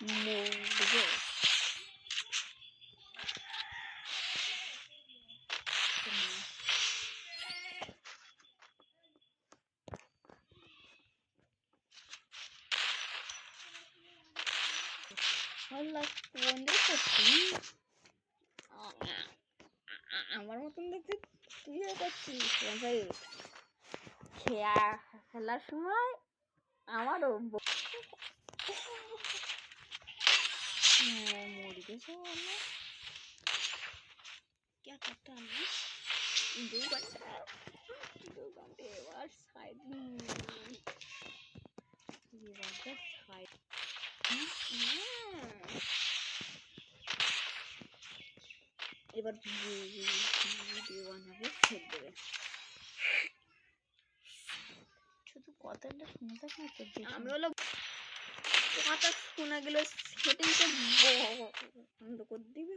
মরবে। আমার মতন দেখতে তুইও করছিস খেলার সময় আমারও মরে গেছে দু ঘন্টা এবার সাইড এবার ভিডিও বানাবে ছেড়ে দেবে। শুধু কথাটা শুনে থাক না তো আমি হলো কথা শোনা গেলে সেটিংটা বন্ধ করে দিবে।